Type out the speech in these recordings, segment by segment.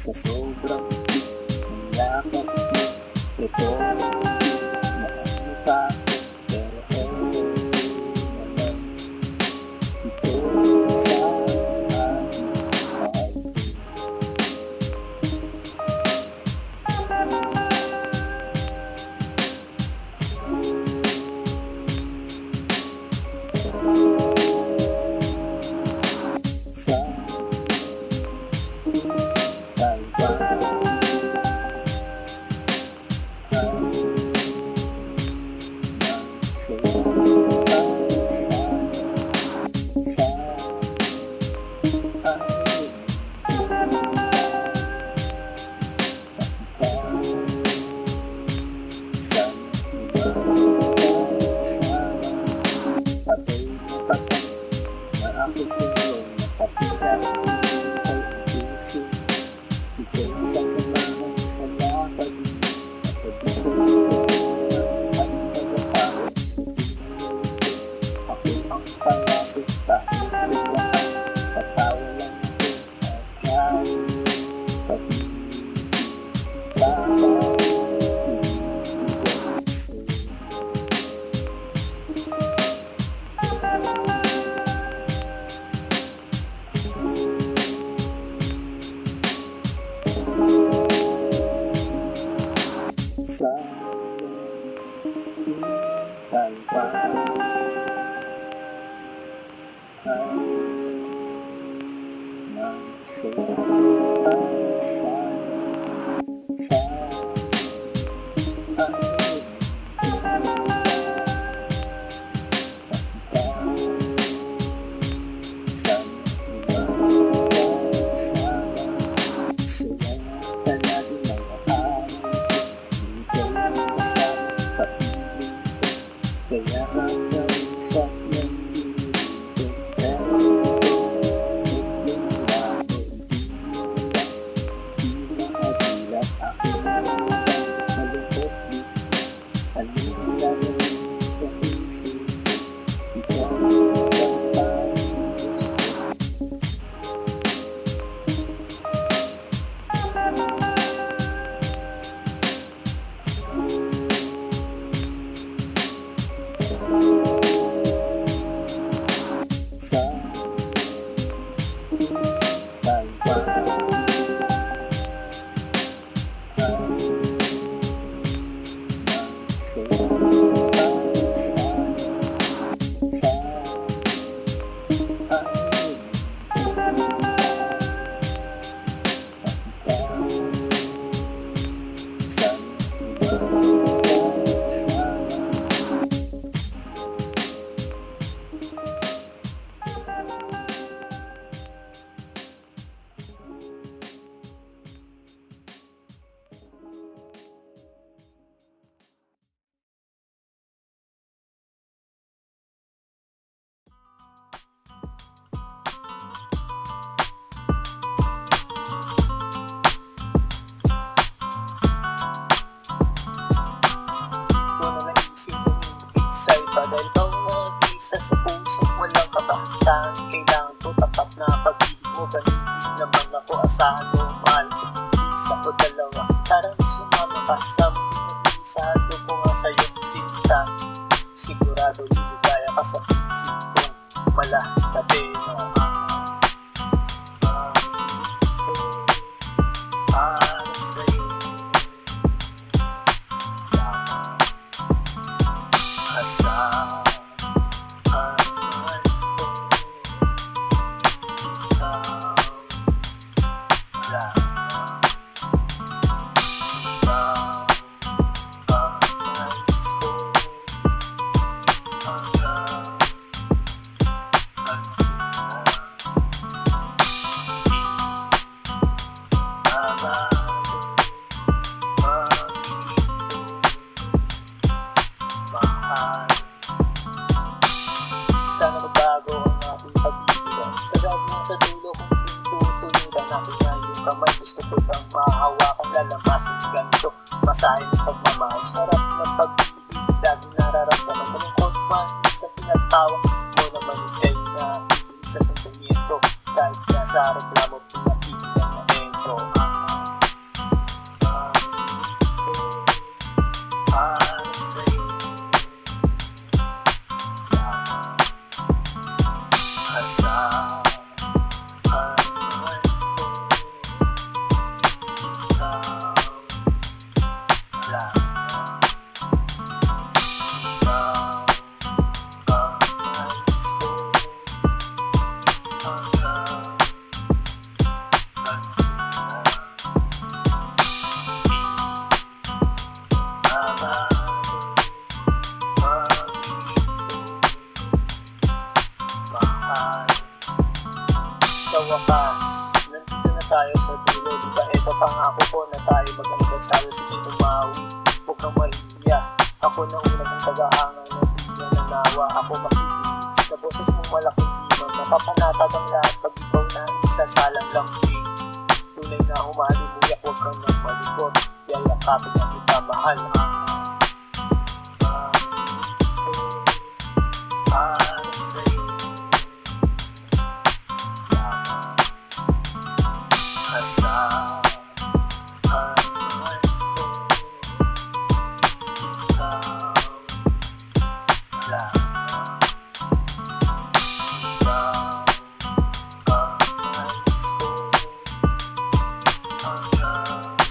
Sa sobrang yakap mo, ito nakakita ko, pero naman ito sa aking mahal. Sa sa talpa ay sa kaya hanggang sa nandito, pero yung labo, di makadilat ako malungkot dito. Anong gagawin sa isip ko? Ikaw ang parang gusto. Sa talpa dahil ikaw nag-isa sa puso, walang kabataan. Kailangan ko tapat na pag-ibig mo, ganun naman ako asahan mo, mahal ko. Isa o dalawa, tarang sumama ka sa minabisado ko nga sa'yo sinta. Sigurado liligaya ka sa puso ko, malatabi na para sa'yo. akin na yung kamay. Gusto ko bang mahawakan, lalamasin ganito. Masahin ng pagmamahal, sarap ng pag-ibig. Laging nararamdaman, malungkot man sa pinagtawa mo naman ikay na sa sentimiento. Kahit nasa reklamo, pinakita na ito. Para sa'yo asahan man ko, ikaw lang. Ikaw ang nais ko hanggang sa wakas, nandito na tayo sa dulo. Diba ito pangako ko na tayo mag-anibersaryo sa tumawi. Huwag kang mahiya, ako na una mong pag-aangan ng bigyan ng nawa. Ako makikinig sa boses mong malaking timang napapanatag ang lahat pag ikaw na isasalang lang din. Tunay na humalimuyak, huwag kang nang malikot. Yayakapin na kita mahal. Para sa'yo asahan man ko, ikaw lang. Ikaw ang nais ko hanggang mahal.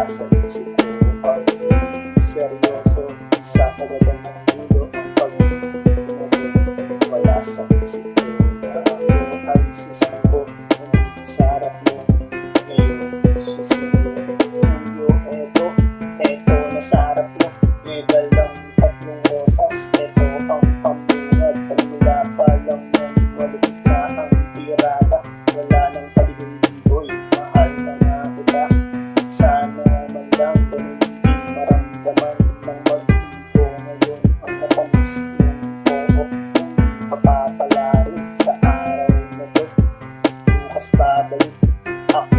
Sa isip ko pag seryoso, sasagadan ng mundo ang pag-ibig. Wala sa isip ko na ako ay susuko sa harap mo. Ngayon susuko tuyo, eto na sa harap mo. May dalang tatlong rosas, eto ang pambungad. Pagmula pa lang ng malupit na ang tirada. Wala nang paligong-ligoy, mahal na nga kita. Sana man lang ganun din maramdaman ng mag-ibo. Ngayon ang matamis yung oo, papapalarin sa araw na to. Bukas babalik ako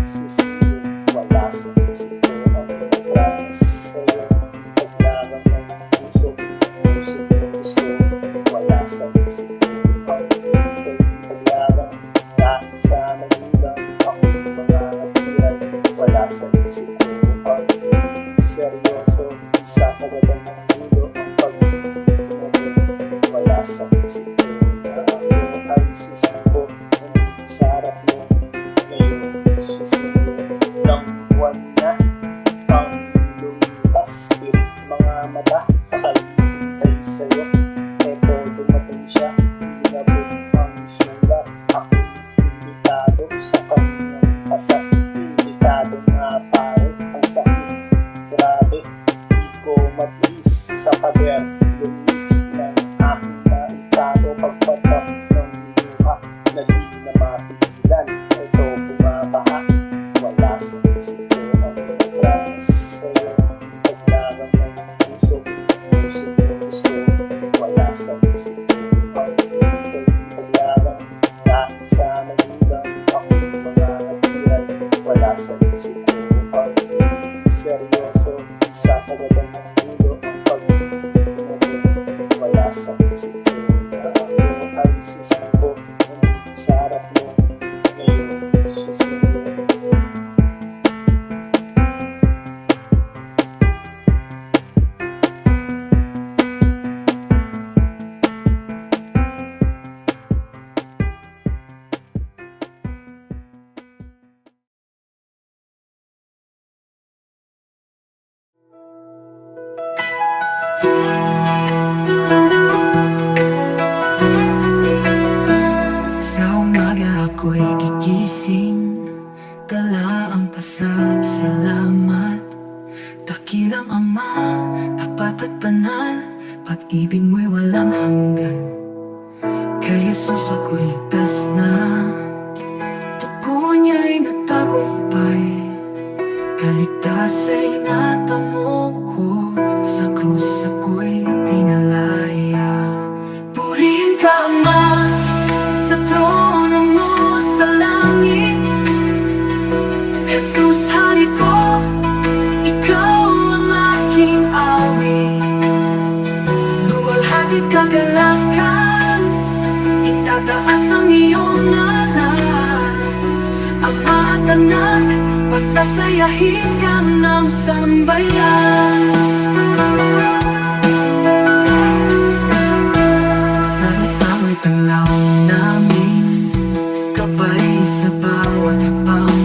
susunod. Wala sa isip ko ang promise sa'yo. Paglaban ng puso, gusto. Wala sa isip ko ang paglaban. Kahit sa nagulang ako mga natiran. Wala sa isip ko ang seryoso, sasagadan ng mundo ang pag-ibig. Wala sa isip ko na ako ay susuko sa harap mo. Ngayon susunod ng buwan na ang lumipas. Tirik mga mata sa kalibay sa'yo. Eto dumating siya, inabot ang sulat. Ako imbitado sa kanyang kasal. Imbitado nga pare, ang sakit. Grabe, di ko matiis sa pader. Lumis ng aking naitado. Pagpatak ng luha na di na mapigilan. Ito bumabaha, wala sa wala sa isip ko ang seryoso, isasagad ang ulo ang pag-ibig. Wala sa isip ko na ako ay susuko, nandito sa harap mo ngayon susuko. Sa umaga ako'y gigising, dala ang pasasalamat. Dakilang Ama, tapat at banal, pag-ibig mo'y walang hanggan. Kay Jesus ako'y ligtas na, dugo niya'y nagtagumpay. Kaligtas ay natamo ko, sa krus ako'y pinalaya. Purihin ka Ama, sa trono mo sa langit. Jesus, hari ko, ikaw ang aking awit. Luwalhati kagalakan, itataas ang iyong ngalan. Ama at anak, pasasayahin ka ng sambayan. Sa ikaw ay tanglaw namin, gabay sa bawat hakbang.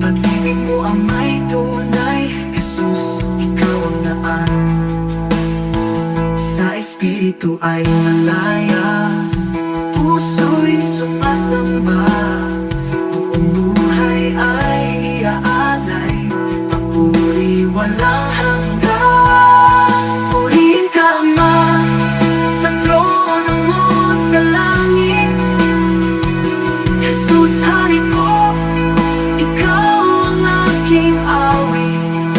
Pag-ibig mo ang may tunay, Jesus, ikaw ang daan. Sa Espiritu ay malaya, puso'y sumasamba. Buong buhay ay iaalay, papuri walang hanggan. Purihin ka Ama, sa trono mo sa langit. Jesus, hari ko, ikaw ang aking awit.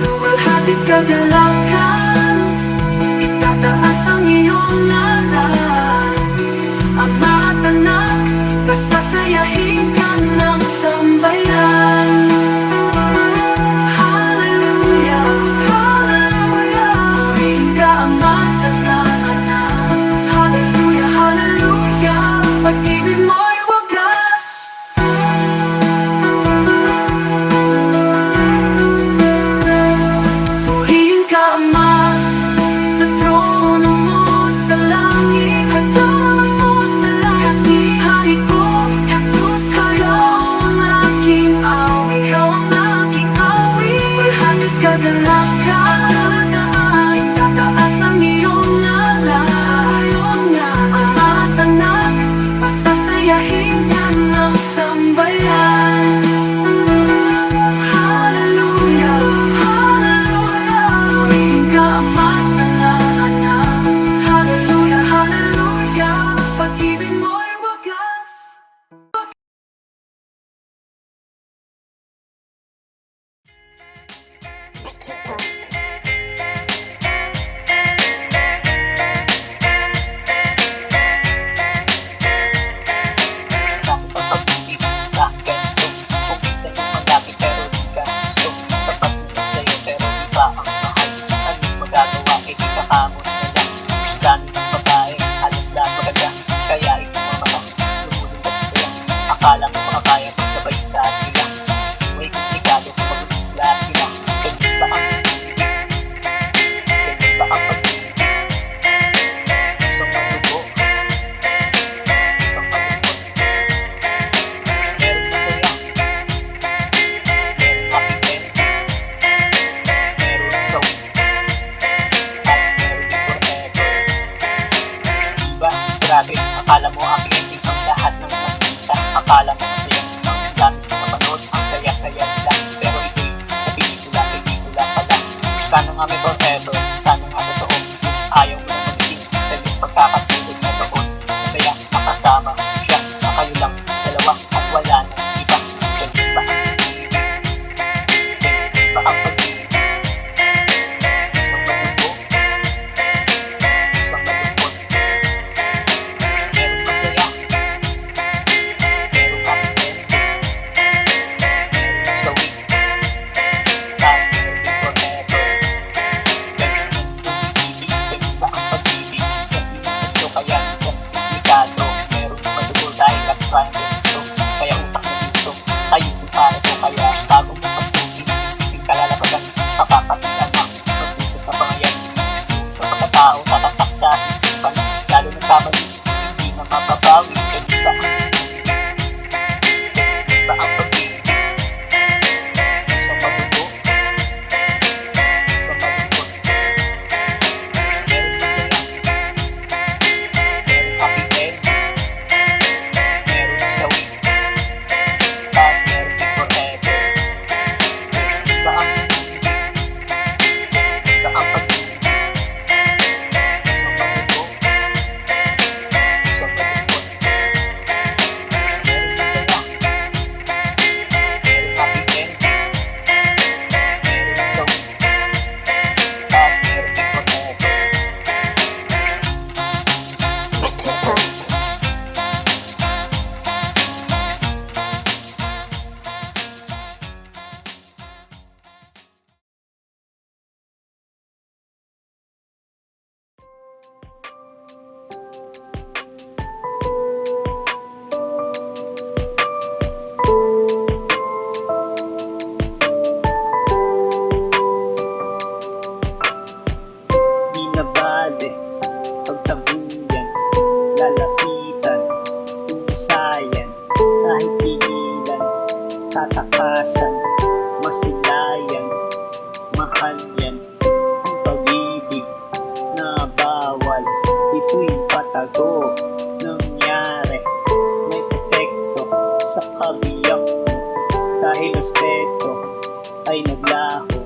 Luwalhati't kagalakan, itataas ang iyong ngalan. tatakasan, masilayan, mahal yan ang pag-ibig na bawal. Ito'y patago, nangyari, may epekto sa kabiyak mo dahil respeto ay naglaho.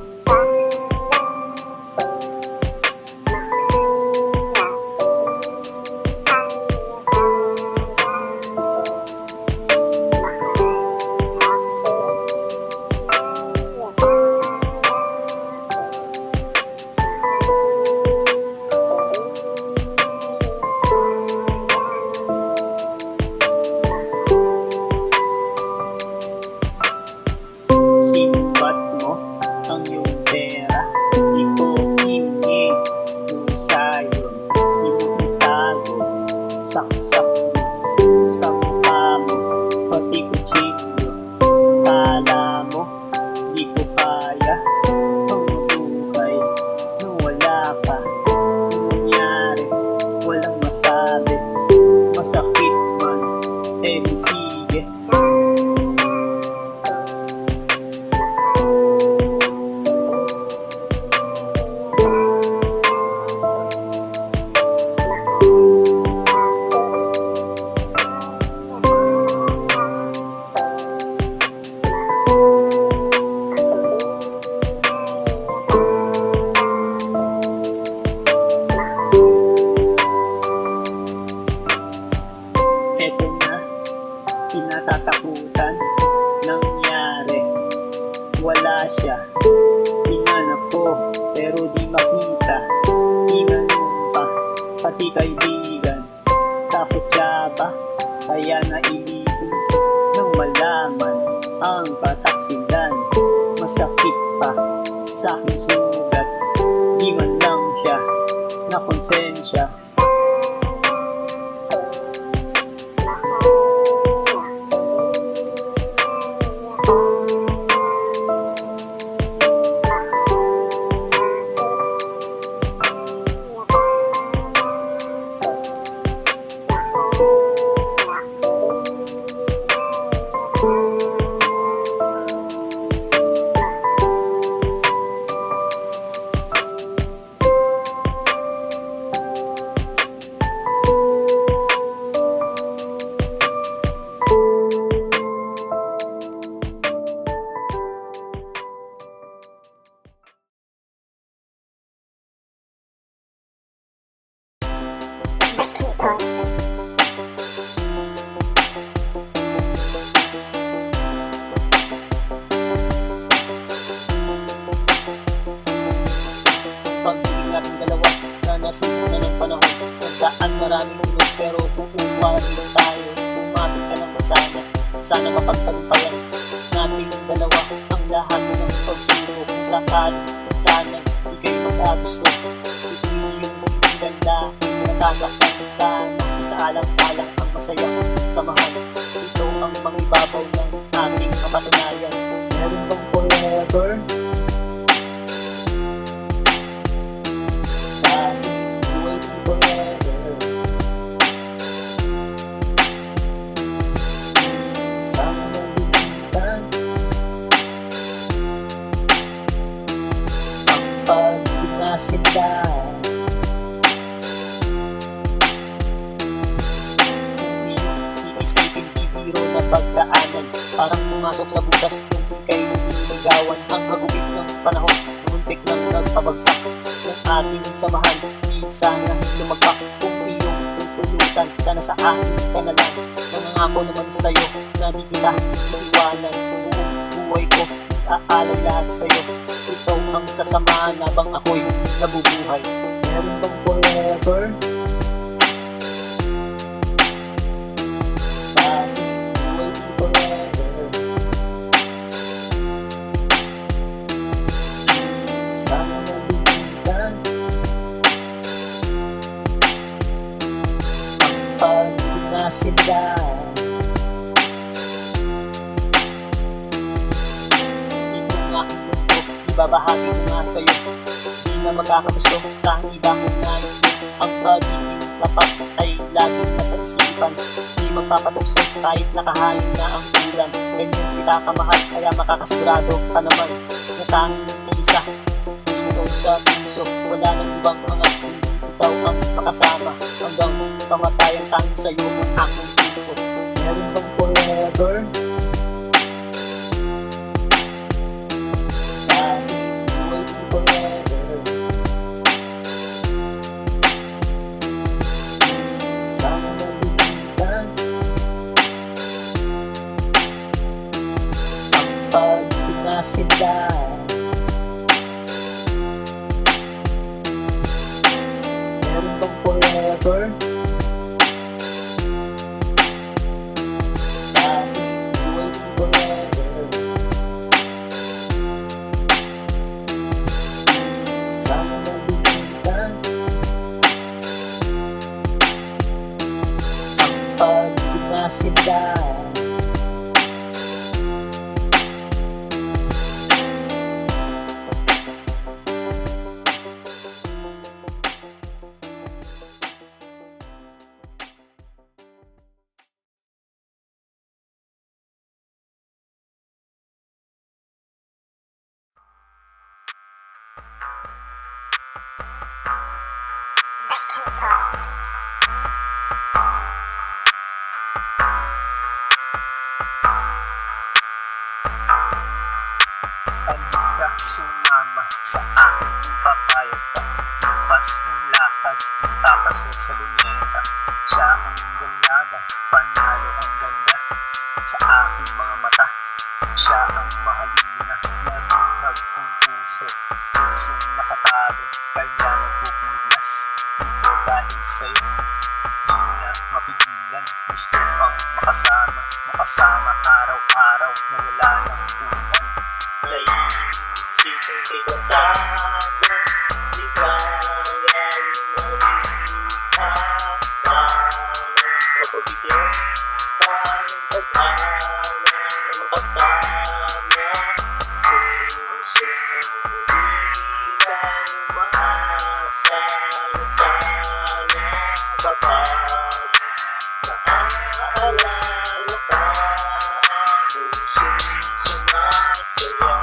Simbat mo ang iyong pera, ito hingi, pusa yun, itago, saksak mo, sa mukha mo, pati kutsilyo. Kala mo, di ko kaya ang buhay na wala ka. Nangyari, walang masabi, masakit man, di sige. Eto na, kinatatakutan, nangyari, wala siya. Hinanap ko, pero di makita, tinanong pa, pati kaibigan. Takot siya ba, kaya nailipin nang malaman ang kataksilan. Masakit pa sa aking sugat, di man lang siya na konsensya. Pag-ibig natin dalawa na nasuko na ng panahon, nagdaan maraming ulos pero kukuha rin tayo. Umapit ka ng masana, sana mapagtagumpayan natin dalawa ang lahat ng pagsubok. Kung sakali, sana di kayo magkagusto. Ito yung ganda, nasasaktan sana, isaalang-alang ang masayang samahan. Ito ang mangibabaw ng ating kapatunayan. Meron bang forever? Sila kung iisipin bibiro na pagdaanan, parang pumasok sa butas nung ika'y niligawan. Ang hagupit ng panahon, muntik nang nagpabagsak ng ating samahan. Di sana lumagpak kung iyong tutulutan, sana sa akin ka na lang. Nangangako naman sa'yo na di kita iiwanan. Buong buhay ko aalay lahat sa'yo. Ito ang sasamahan habang ako'y nabubuhay. Meron bang forever? Bakit wait forever? Sana nabibigyan kapag na sila. Ibabahagi ko nga sa'yo, di na magkakagusto sa iba kong nais mo. Ang pagiging tapat ay laging nasa isipan, di magpapatusok kahit nakahain na ang ulan. Ganyan kita kamahal, kaya makakasigurado ka naman na tanging isa. Ikaw sa puso, wala nang ibang mga ikaw ang makasama hanggang kamatayan, tanging sa'yo ang aking puso. Meron bang forever? Waiting forever. Sana nabigyan ang pagpinasindan. Meron bang forever? Waiting forever. Sana nabigyan ang pagpinasindan. Halika, sumama sa aking papayag ka. Bukas ang lakad, magpapasok sa luneta. Siya ang dalaga, panalo ang ganda. Sa aking mga mata, siya ang mahalina. Nabuhag ang puso, pusong nakatago, kaya nagpupuglas. Ito dahil sa'yo, di na mapigilan. Gusto kang makasama araw-araw na wala ng tulan. Naisipin kita sana, di kaya kasama. Mapabigyan pa ng pag-ala, makasama. Puso di kang maasa na sana kapag naaalala ka. Puso sumasaya.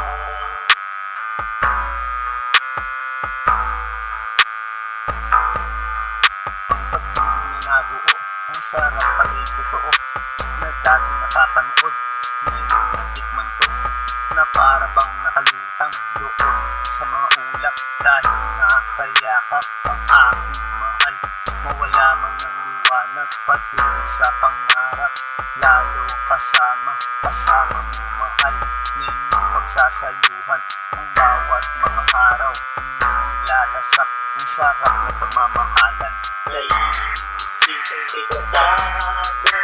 Nabuo, ang sarap pala'y totoo, na dati napapanood, ngayon natikman ko, na para bang nakalutang doon sa mga ulap, dahil nakakayakap ang aking mahal, mawala man ng liwanag, patuloy sa pangarap, lalo kasama mo mahal, na inyong pagsasaluhan, ang bawat mga araw, inyong lalasap, ang sarap na pagmamahalan. Naisipin kita sana,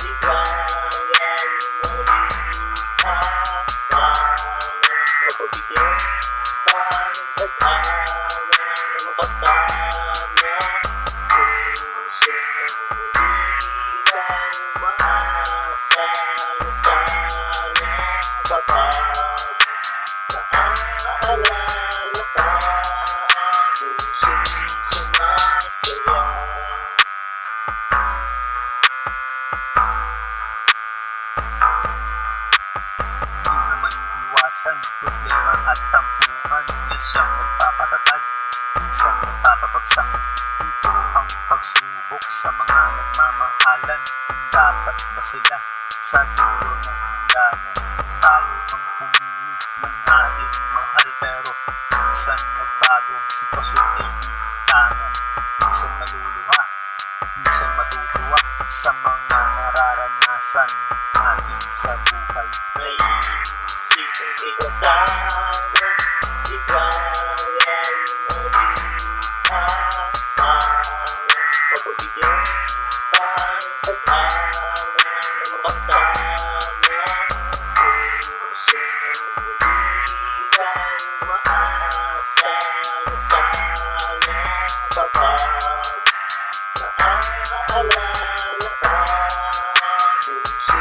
di kaya kasama. Mapabigyan pa ng pag-ala na makasama. Puso di kang maasa na sana kapag naaalala ka. Puso sumasaya. Di naman iwasan problema at tampuhan, na siyang nagpapatatag, minsan nagpapabagsak. Ito ang pagsubok sa mga nagmamahalan. Dapat ba sila sa dulo ng hangganan? Tayo ang pumili ng ating mahal, pero minsan nagbago, sitwasyon ay itangan. Minsan maluluha, minsan matutuwa sa mga nararanasan natin sa buhay. Naisipin kita sana, di kaya kasama. Mapabigyan pa ng pag-ala na makasama. Puso di kang maasa na sana kapag naaalala ka. Puso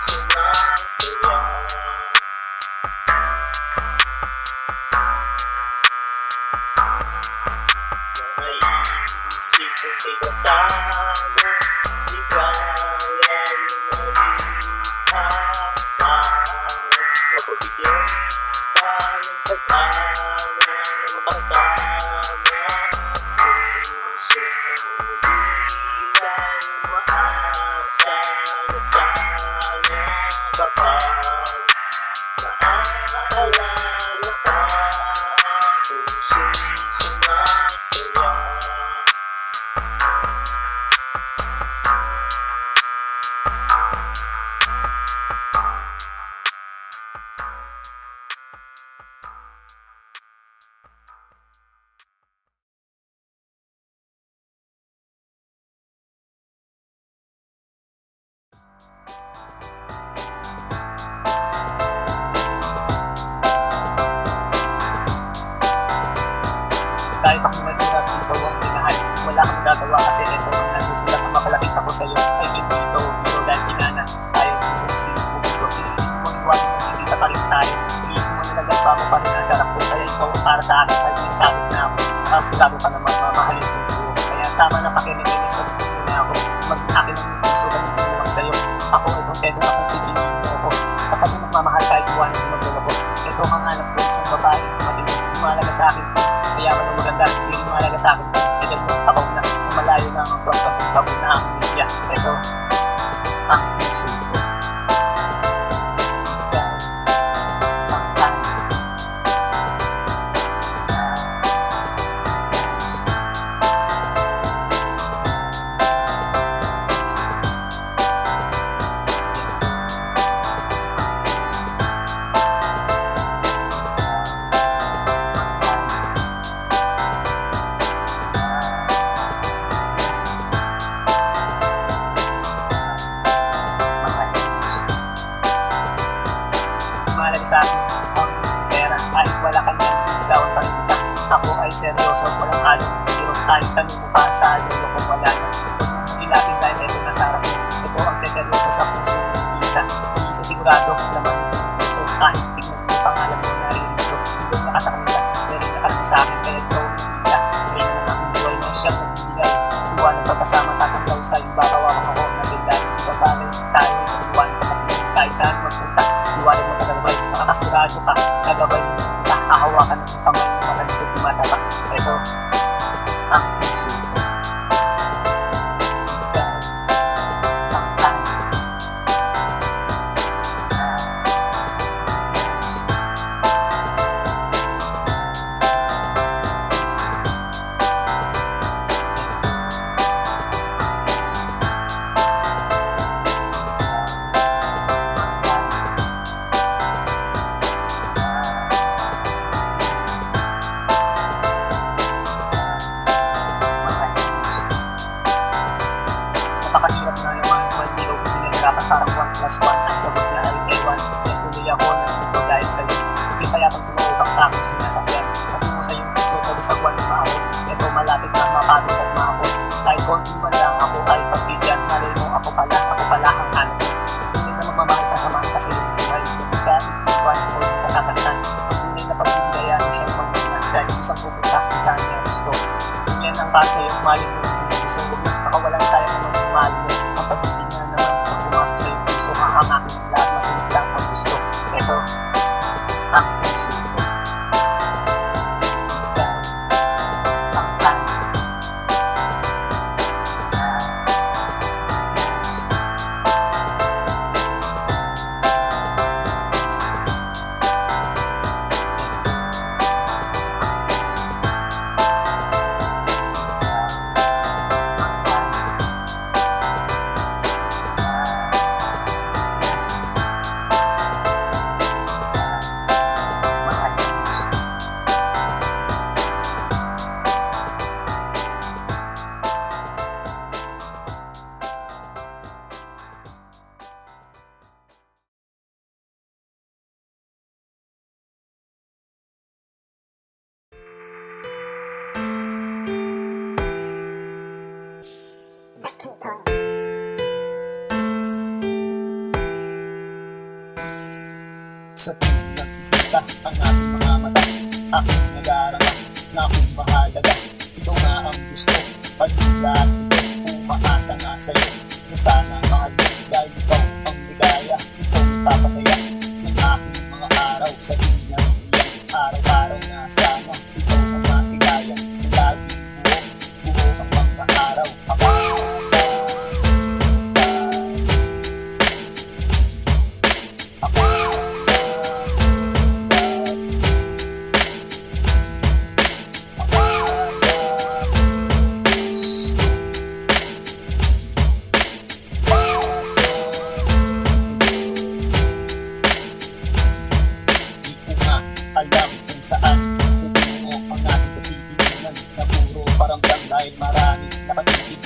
sumasaya. sa'yo ay hindi ito biro dahil kinana tayo kung sinubiro. Kung iwasan mo hindi pa rin tayo, mismo na nagaspa mo pa rin ang sarap ko. Kaya ikaw para sa akin ay sabit na ako. Sigurado ka naman mamahalin ko buo. Kaya tama na pakinig-inis sa buo na ako. Mag-akin ang puso na nagtulong sa'yo. Ako ay kompleto na kung pipiliin mo ako. Kapag magmamahal kahit iwanan mo magdala ko. Ito ang hanap ko isang babae matinong lumalaga sa akin. Kaya man ang maganda, hindi rin lumalaga sa akin. Kaya mo ako na malayo na ang buwan sa pagbago na ang media. Ito ang puso ko. Mahalaga sa akin ang pera kahit wala ka niyan, bitawan pa rin kita. Ako ay seryoso, walang halong pero kahit tanong mo pa sa lolo kung wala na. Huwag mong ilapin dahil ito nasa harap mo. Ito ang seseryoso sa puso ng isa. Isa sigurado naman ng puso kahit tignan mo pangalan mo naririnig ko. Hindi na ka sa kanila, pero nakarami sa akin kaya ikaw ng isa. Kaya na ang buhay na siyang nagbibigay. Tuwa ng pagkasama tatanggaw sa iyong barawang ako na sila. Iba bagay tayo sa buwan kapatid kahit saan magpunta. Iwanan mo tagalabay, makakasigurado ka, nagabay mo na hahawakan ng kamay ng matalisod tumataba. Ito ang puso ko. Ikaw ang akin. Napakahirap na naman hindi ko pinahirapan parang 1+1 ang sagot na ay ewan. Kaya tuloy ako nandito dahil sa'yo. Hindi pa yatang tumawag ang sinasakyan. Patungo sa iyong puso ko sa buwan na maako. Ito malapit na mapagod at maakos. Kahit konti man lang ako ay pagbigyan. Malay mo ako pala ang hanap. Hindi na magmamahal sa samahan kasi yung buhay. Hindi ka iwan o hindi ka sasaktan. Ang tunay na pagbibigayaan siyang panguna dahil isang pupunta kung saan niya gusto. Yan ang para sa'yo, malay mo ng puso. Huwag na nakawalang sayang naman yung mahal mo. Ang pag-ibig niya naman pag pumasok sa iyong puso, makakakin lahat masunod lang ang gusto. Ito ang puso ko. Ikaw ang akin. Sa tuwing nakikita ang ating mga mata, aking nag-aarama na kung mahalaga. Ito nga ang gusto, pag-lahat ito, umaasa nga sa'yo. Na sana mahal mo dahil ikaw ang ligaya, ikaw ang papasaya ng aking mga araw. Sa tuwing iyan, araw-araw na sana ikaw ang masigaya. Laging buo ang mga araw. Alam kung saan pupungo ang ating pagtitinan na puro paramdam dahil maraming nakatingin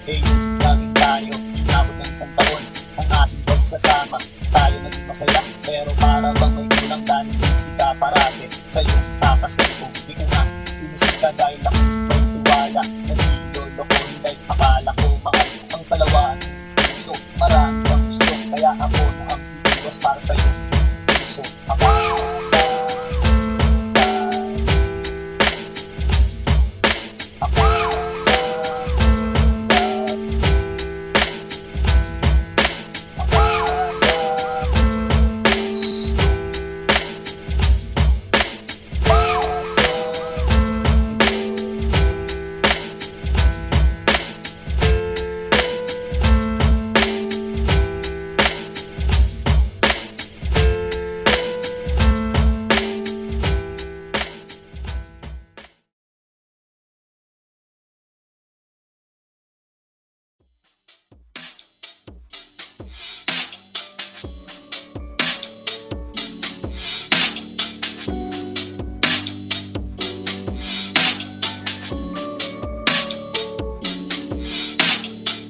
Eh yun, laging tayo, inabot ng isang taon ang ating pagsasama. Tayo naging masaya, pero para bang may kulang dahil sika parate sa'yo kakasin kung di ko nga inusin sa dahil ako may tiwala. Nagilolo ko, nila'y akala ko mahal ang salawaan. So marami ang gusto, kaya ako na ang iwas para sa'yo. So ako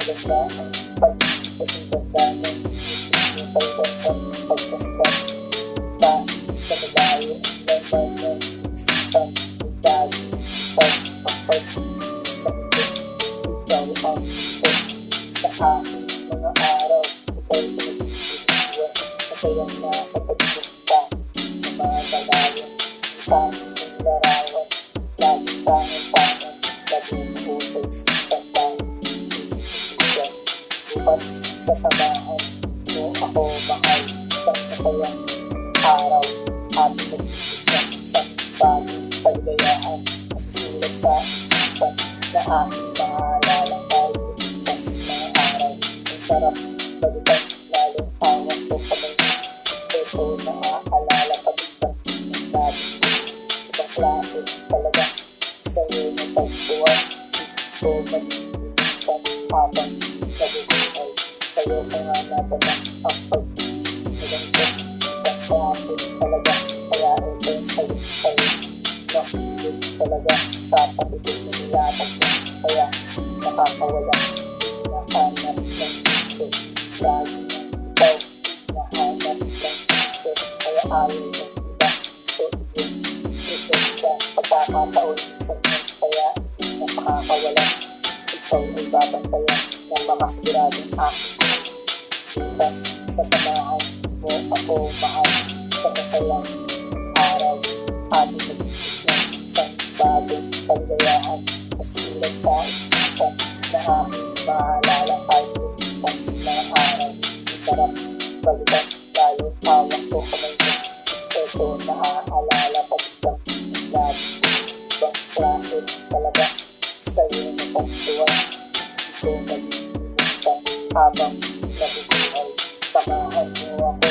maganda ang pagkasinganda ng yung pagkakang pagkasta dahil sa malayo ang laman ng isipan ng dahil pagpapag sa ito ikaw ang gusto sa aking mga araw ikaw pinag-iwan masayang nasa pagpunta na mga malayo ang tanging larawan laging tangan-tangan laging po sa isipan tayo bukas sasamahan mo ako mahal isang masayang araw at mag-iis ng isang bagong paligayaan masusulat sa isipan na aking maalala tayo bukas mga araw ang sarap balikan lalong hawak ko kamay ito na aalala pagkakang ng natin ibang klase talaga sa'yo na pagkuhan ito mag-iinitan habang nabubuhay sa'yo ka nga natanang ang pag-iinagangkot ibang klase talaga kaya ito sa'yo nakilig talaga sa pagiging na nilatag mo kaya nakakawala nahanap ng puso lagi ng ikaw nahanap ng puso kaya ayaw ng iba so yun isa sa pagkakataon sa inyo kaya napakakawala ikaw ay babantayan ng makasiguradong aking bukas sasamahan mo ako mahal sa masayang araw ating mag-iis ng isang bagong paligayaan masusulat sa isipan na aking maalala tayo bukas mga araw ang sarap balikan lalo hawak ko kamay mo ito naaalala pagkakang ng lagi ibang klase talaga sa'yo na pagtuwan ito mag-iinitan habang nabubuhay samahan mo ako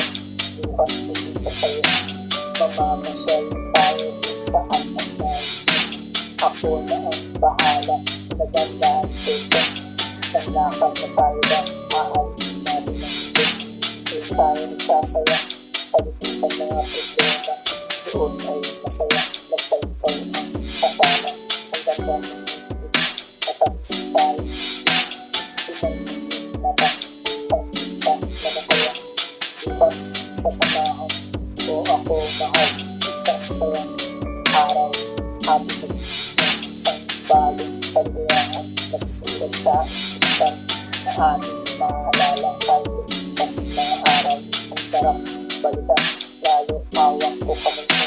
bukas pupunta sa'yo mamamasyal tayo kung saan ang nais ako na ang bahala nagandaan ko isang lakad na tayo ba aalin natin ng ito kung tayo nagsasaya palipitan mga problema doon ay masaya basta ikaw ang kasama ang ganda ng matamis tayo pinag-ibig mata ang kita na masaya bukas sasamahan ko ako mahal isang masayang araw ating mag-iis ng isang bagong paligayaan masusulat sa isipan na ating maalala tayo bukas mga araw ang sarap balikan lalo hawak ko kamay mo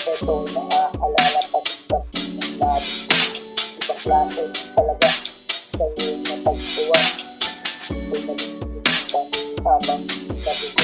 ito naaalala pagkakang ng labi ibang klase talaga sa'yo na pagtuwan ito'y nag-iinitan habang nabubuhay